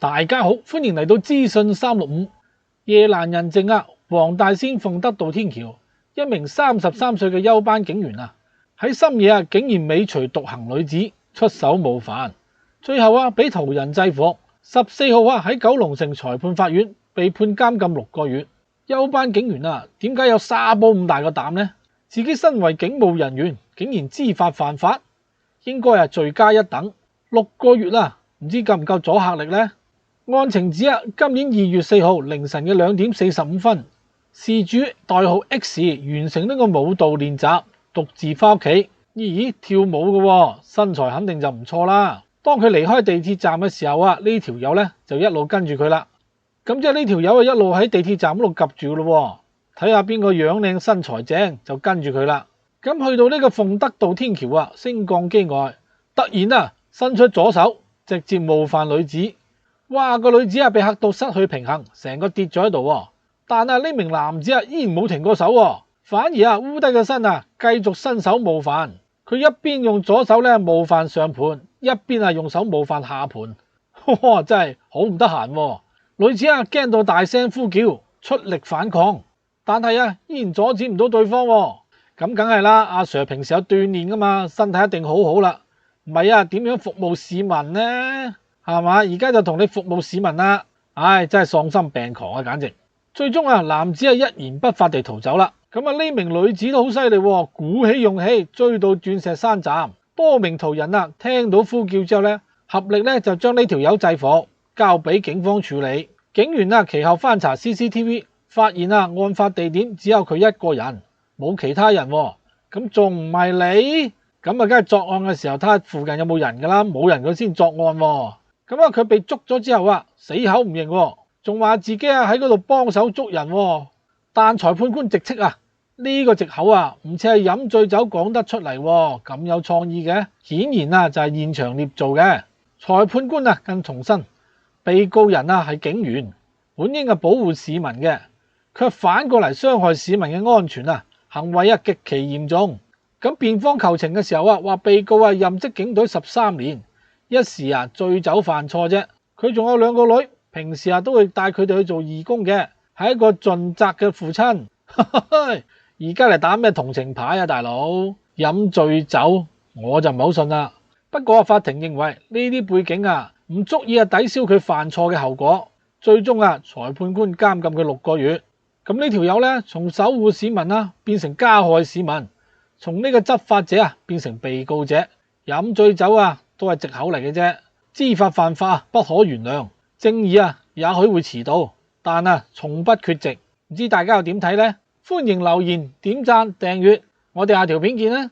大家好，歡迎嚟到資訊365。夜闌人靜啊，黃大仙鳳德道天橋，一名33歲嘅休班警員啊，喺深夜竟然尾隨獨行女子出手冒犯，最後俾途人制服。14號喺九龍城裁判法院被判監禁6個月。休班警員點解有沙煲咁大個膽呢？自己身為警務人員，竟然知法犯法，應該罪加一等。6個月唔知夠唔夠阻嚇力呢？案情指今年2月4號凌晨嘅2點45分，事主代號 X 完成呢個舞蹈練習，獨自翻屋企。咦，跳舞嘅身材肯定就唔錯啦。當佢離開地鐵站嘅時候呢條友就一路跟住佢啦。咁即係呢條友一路喺地鐵站嗰度及住咯，睇下邊個樣靚身材正就跟住佢啦。咁去到呢個鳳德道天橋升降機外，突然伸出左手直接冒犯女子。哇！個女子被嚇到失去平衡，成個跌咗喺度。但呢名男子依然冇停過手，反而烏低個身繼續伸手冒犯。佢一邊用左手冒犯上盤，一邊用手冒犯下盤。真係好唔得閒。女子驚到大聲呼叫，出力反抗，但係依然阻止唔到對方。咁梗係啦，阿 Sir 平時有鍛煉噶嘛，身體一定好好啦。唔係點樣服務市民呢？係嘛？而家就同你服務市民啦。唉，真係喪心病狂簡直。最終男子一言不發地逃走啦。咁呢名女子都好犀利，鼓起勇氣追到鑽石山站。多名途人聽到呼叫之後合力就將呢條友制服，交俾警方處理。警員其後翻查 CCTV， 發現案發地點只有佢一個人，冇其他人。咁仲唔係你？咁梗係作案嘅時候睇下附近有冇人噶啦，冇人佢先作案。咁佢被捉咗之後死口唔認，仲話自己喺嗰度幫手捉人。但裁判官直斥呢個藉口唔似係飲醉酒講得出嚟，咁有創意嘅，顯然就係現場捏造嘅。裁判官更重申，被告人係警員，本應係保護市民嘅，卻反過嚟傷害市民嘅安全行為極其嚴重。咁辯方求情嘅時候話被告任職警隊13年，一時醉酒犯錯啫。佢仲有2個女，平時都會帶佢哋去做義工嘅，係一個盡責嘅父親。而家嚟打咩同情牌大佬？飲醉酒我就唔係好信啦。不過法庭認為呢啲背景唔足以抵消佢犯錯嘅後果，最終裁判官監禁佢6個月。咁呢條友從守護市民變成加害市民，從呢個執法者變成被告者。飲醉酒都係藉口嚟嘅啫，知法犯法不可原諒。正義也許會遲到，但從不缺席。唔知大家又點睇呢？歡迎留言、點讚、訂閱，我哋下條片見啦。